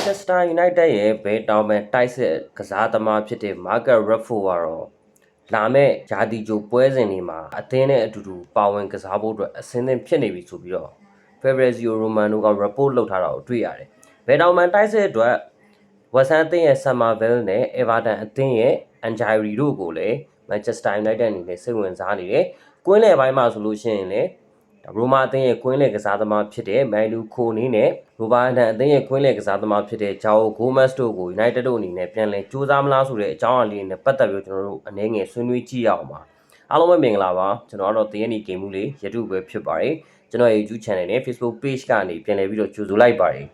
Manchester United ရဲ့ဘယ်တောင်ပန်တိုက်စစ်ကစားသမားဖြစ်တဲ့ Marcus Rashford ကတော့လာမဲ့ဂျာတီဂျိုပွဲစဉ်တွေမှာအသင်းနဲ့အတူတူပါဝင်ကစားဖို့အတွက်အဆင်သင့်ဖြစ်နေပြီဆိုပြီးတော့ Fabrizio Romano က report လုပ်ထားတာကိုတွေ့ရတယ်။ဘယ်တောင်ပန်တိုက်စစ်အတွက် West Ham အသင်းရဲ့ Summerville နဲ့ Everton အသင်းရဲ့ Anjari တို့ကိုလည်း Manchester United အနေနဲ့စိတ်ဝင်စားနေတယ်။ကွင်းလယ်ပိုင်းမှာဆိုလို့ရှိရင်လည်းရိုမာအသင်းရဲ့ကွင်းလယ်ကစားသမားဖြစ်တဲ့မိုင်လူခိုနီနဲ့ရိုဘာဒန်အသင်းရဲ့ကွင်းလယ်ကစားသမားဖြစ်တဲ့ဂျာအိုဂိုမက်စ်တို့ကို United တို့အနေနဲ့ပြန်လည်စူးစမ်းမလားဆိုတဲ့အကြောင်းအရာလေးနဲ့ပတ်သက်ပြီးကျွန်တော်တို့အနေငယ်ဆွေးနွေးကြည့်ရအောင်ပါအားလုံးပဲမင်္ဂလာပါကျွန်တော်ကတော့ TNT ဂိမ်းမှုလေး YouTube ပဲဖြစ်ပါတယ်ကျွန်တော်ရဲ့ YouTube Channel နဲ့ Facebook Page ကနေပြန်လည်ပြီးတော့ကြိုဆိုလိုက်ပါတယ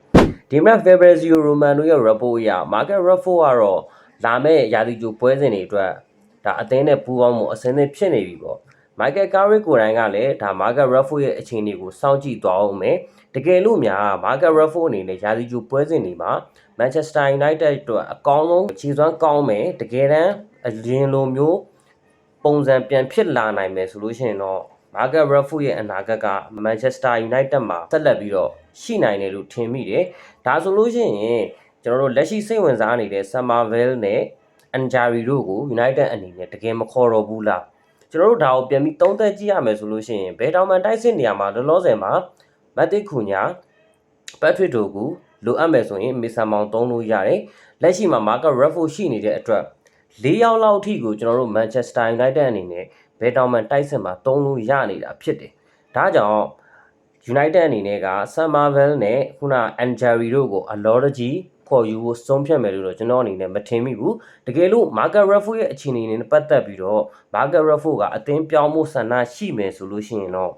်ဒီမှာ Fabrizio Romano ရဲ့ report အရ Marcus Rashford ကတော့လာမယ့်ရာသီကြိုပွဲစဉ်တွေအတွက်ဒါအသင်းနဲ့ပူးပေါင်းမှုအဆင်သင့်ဖြစ်နေပြီပေါ့Michael Carrick ကိုယ်တိုင်ကလည်းဒါ Marcus Rashford ရဲ့အခြေအနေကိုစောင့်ကြည့်သွားအောင်မယ်တကယ်လို့များ Marcus Rashford အနေနဲ့ရာသီကြိုပွဲစဉ်တွေမှာ Manchester United အတွက်အကောင်းဆုံးခြေစွမ်းကောင်းမယ်တကယ်တမ်းအရင်လိုမျိုးပုံစံပြန်ဖြစ်လာနိုင်မယ်ဆိုလို့ရှိရင်တော့ Marcus Rashford ရဲ့အနာဂတ်က Manchester United မှာဆက်လက်ပြီးတော့ရှိနိုင်တယ်လို့ထင်မိတယ်ဒါဆိုလို့ရှိရင်ကျွန်တော်တို့လက်ရှိစိတ်ဝင်စားနေတဲ့ Summerville နဲ့ Anjari တို့ကို United အနေနဲ့တကယ်မခေါ်တော့ဘူးလားကျွန်တော်တို့ဒါကိုပြန်ပြီးသုံးသပ်ကြည့်ရမယ်ဆိုလို့ရှိရင်ဘယ်တောင်မှတိုက်စစ်နေရာမှာလောလောဆယ်မှာမတ်တစ်ခုညာပက်ထရစ်တို့ကိုလိုအပ်မယ်ဆိုရင်မီဆန်မောင်သုံးလို့ရတယ်လက်ရှိမှာ Marcus Rashford ရှိနေတဲ့အတွက်၄ယောက်လောက်အထိကိုကျွန်တော်တို့ Manchester United အနေနဲ့ဘယ်တောင်မှတိုက်စစ်မှာသုံးလို့ရနေတာဖြစ်တယ်ဒါကြောင့် United အနေနဲ့က Summerville နဲ့ခုန Anjari တို့ကိုအလောတကြီးခေါ်ယူဖို့ဆုံးဖြတ်မယ်လို့တော့ကျွန်တော်အနေနဲ့မထင်မိဘူးတကယ်လို့ Marcus Rashford ရဲ့အခြေအနေနဲ့ပတ်သက်ပြီးတော့ Marcus Rashford ကအသင်းပြောင်းမှုဆန္ဒရှိမယ်ဆိုလို့ရှိရင်တော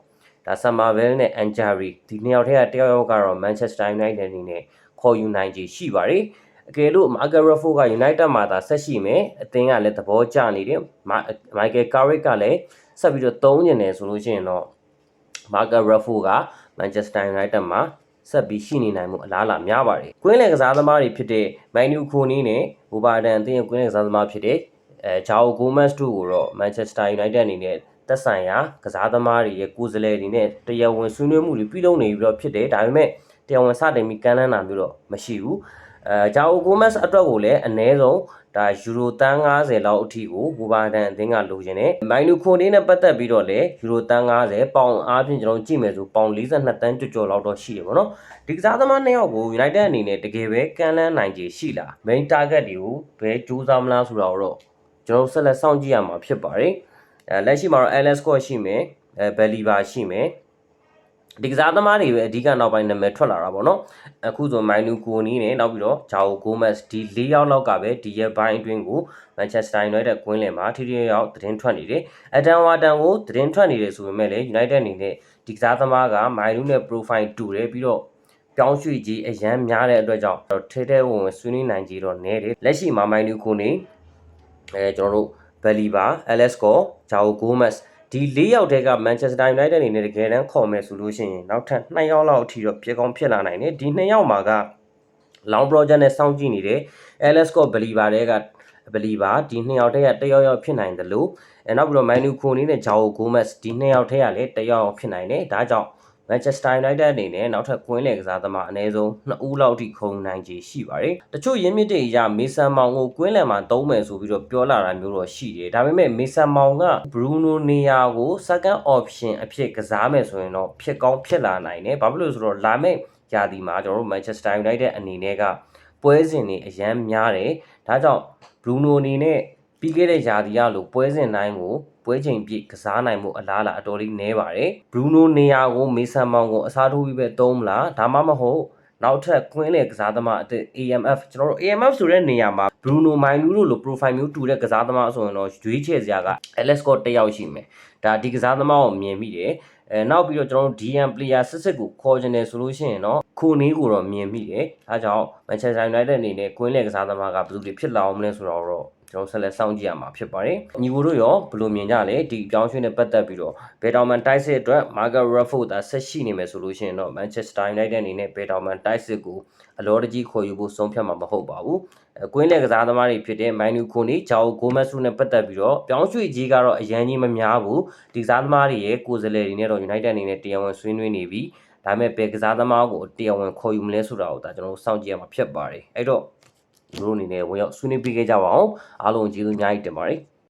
့ဒါ Summerville နဲ့ Anjari ဒီနှစ်ယောက်ထဲကတယောက်ကတော့ Manchester United အနေနဲ့ခေါ်ယူနိုင်ခြေရှိပါတယ်အကယ်လို့ Marcus Rashford က United မှာသာဆက်ရှိမယ်အသင်းကလည်းသဘောကျနေတယ် Michael Carrick ကလည်းဆက်ပြီးတော့သုံးနေတယ်ဆိုလို့ရှိရင်တော့ Marcus Rashford က Manchester United မှာဆက်ပြီးရှိနေနိုင်မှုအလားအလာများပါတယ်။ကွင်းလယ်ကစားသမားတွေဖြစ်တဲ့မိုင်နူခိုနီနဲ့ဘူဘာဒန်အသင်းရဲ့ကွင်းလယ်ကစားသမားဖြစ်တဲ့ဂျာအိုဂိုမက်စ်တို့ကိုတော့ Manchester United အနေနဲ့သက်ဆိုင်ရာကစားသမားတွေရဲ့ကိုယ်စားလှယ်တွေနဲ့တရားဝင်ဆွေးနွေးမှုတွေပြုလုပ်နေပြီးတော့ဖြစ်တယ်။ဒါပေမဲ့တရားဝင်စတင်ပြီးကမ်းလှမ်းတာမျိုးတော့မရှိဘူး။ဂျာအိုဂိုမက်စ်အတွက်ကိုလည်းအနည်းဆုံးဒါယူရိုတန်း90လောက်အထိကိုဘူဘာဒန်အသင်းကလိုချင်တယ်။မိုင်နူခိုနီနဲ့ပတ်သက်ပြီးတော့လည်းယူရိုတန်း90ပေါင်အားဖြင့်ကျွန်တော်ကြည့်မယ်ဆိုပေါင်42တန်းကျော်လောက်တော့ရှိတယ်ပေါ့နော်။ဒီကစားသမားနှစ်ယောက်ကို United အနေနဲ့တကယ်ပဲကမ်းလှမ်းနိုင်ခြေရှိလား။ main target တွေကိုဘယ်ကြိုးစားမလားဆိုတာတော့ကျွန်တော်ဆက်လက်စောင့်ကြည့်ရမှာဖြစ်ပါတယ်။လက်ရှိမှာတော့ Alex Scott ရှိမယ်။Belliva ရှိမယ်။ဒီကစားသမားတွေပဲအဓိကနောက်ပိုင်းနာမည်ထွက်လာတာပေါ့နော်အခုဆိုမိုင်နူကိုနီနဲ့နောက်ပြီးတော့ဂျာအိုဂိုမက်စ်ဒီ၄ယောက်လောက်ကပဲဒီရက်ပိုင်းအတွင်းကို Manchester United ကွင်းလယ်မှာထိထိရောက်သတင်းထွက်နေတယ်အဒန်ဝါတန်ကိုသတင်းထွက်နေတယ်ဆိုပေမဲ့လည်း United အနေနဲ့ဒီကစားသမားကမိုင်နူနဲ့ profile တူတယ်ပြီးတော့ပြောင်းရွှေ့ကြီးအရန်များတဲ့အတွက်ကြောင့်ထဲထဲဝင်ဆွေးနွေးနိုင်ကြတော့နေတယ်လက်ရှိမှာမိုင်နူကိုနီကျွန်တော်တို့ Belliva, Alex Scott, Joao Gomezဒီ၄ယောက်တည်းက Manchester United အနေနဲ့တကယ်တမ်းခေါ်မယ်ဆိုလို့ရှိရင်နောက်ထပ်2ယောက်လောက်အထိတော့ပြေကောင်းဖြစ်လာနိုင်တယ်ဒီ2ယောက်မှာက long project နဲ့စောင့်ကြည့်နေတယ် Alex Scott Belliva တဲက Belliva ဒီ2ယောက်တည်းကတယောက်ဖြစ်နိုင်တယ်လို့နောက်ပြီးတော့ Manu Kone နဲ့ Joao Gomez ဒီ2ယောက်တည်းကလည်းတယောက်ဖြစ်နိုင်တယ်ဒါကြောင့် Manchester United အနေနဲ့နောက်ထပ်ကွင်းလယ်ကစားသမားအနည်းဆုံး2ဦးလောက်ထိခုံနိုင်ခြေရှိပါတယ်တချို့ရင်းမြစ်တွေအရမေဆန်မောင်ကိုကွင်းလယ်မှာသုံးမယ်ဆိုပြီးတော့ပြောလာတာမျိုးတော့ရှိတယ်ဒါပေမဲ့မေဆန်မောင်က Bruno နေရာကို second option အဖြစ်ကစားမယ်ဆိုရင်တော့ဖြစ်ကောင်းဖြစ်လာနိုင်တယ်ဘာဖြစ်လို့ဆိုတော့လာမယ့်ရာသီမှာကျွန်တော်တို့ Manchester United အနေနဲ့ကပွဲစဉ်တွေအရန်များတယ်ဒါကြောင့် Bruno အနေနဲ့ပြီးခဲ့တဲ့ရာသီကလို့ပွဲစဉ်တိုင်းကိုပွဲချိန်ပြည့်ကစားနိုင်မှုအလားအလာအတော်လေးနည်းပါတယ်ဘရူနိုနေယာကိုမေဆန်မောင်ကိုအစားထိုးပြီးပဲသုံးမလားဒါမှမဟုတ်နောက်ထပ်ကွင်းလယ်ကစားသမားအသစ် AMF ကျွန်တော်တို့ AMF ဆိုတဲ့နေရာမှာဘရူနိုမိုင်လူတို့လို profile မျိုးတူတဲ့ကစားသမားဆိုရင်တော့ရွေးချယ်စရာက Alex Scott တယောက်ရှိမယ်ဒါဒီကစားသမားကိုမြင်မိတယ်နောက်ပြီးတော့ကျွန်တော်တို့ DM player စစ်ကိုခေါ်ချင်တယ်ဆိုလို့ရှိရင်တော့ခိုနီးကိုတော့မြင်မိတယ်အဲဒါကြောင့် Manchester United အနေနဲ့ကွင်းလယ်ကစားသမားကဘယ်သူတွေဖြစ်လာအောင်မလဲဆိုတော့ကျွန်တော်ဆက်လက်စောင့်ကြည့်ရမှာဖြစ်ပါတယ်ညီကိုတို့ရောဘယ်လိုမြင်ကြလဲဒီပြောင်းရွှေ့နဲ့ပတ်သက်ပြီးတော့ဘယ်တောင်မှတိုက်စစ်အတွက် Marcus Rashford သာဆက်ရှိနေမယ်ဆိုလို့ရှိရင်တော့ Manchester United အနေနဲ့ဘယ်တောင်မှတိုက်စစ်ကိုအလောတကြီးခေါ်ယူဖို့ဆုံးဖြတ်မှာမဟုတ်ပါဘူးကွင်းလယ်ကစားသမားတွေဖြစ်တဲ့ Manu Kone, Joao Gomez နဲ့ပတ်သက်ပြီးတော့ပြောင်းရွှေ့ကြီးကတော့အရန်ကြီးမများဘူးဒီကစားသမားတွေရဲ့ကိုယ်စားလှယ်တွေနဲ့တော့ United အနေနဲ့တရားဝင်ဆွေးနွေးနေပြီး ဒါပေမဲ့ဘယ်ကစားသမားကိုတရားဝင်ခေါ်ယူမလဲဆိုတာကိုဒါကျွန်တော်တို့စောင့်ကြည့်ရမှာဖြစ်ပါတယ်အဲ့တော့တို့အနေနဲ့ဝင်ရောက်ဆွေးနွေးပေးခဲ့ကြပါအောင်အားလုံးကျေးဇူးအများကြီးတင်ပါတယ်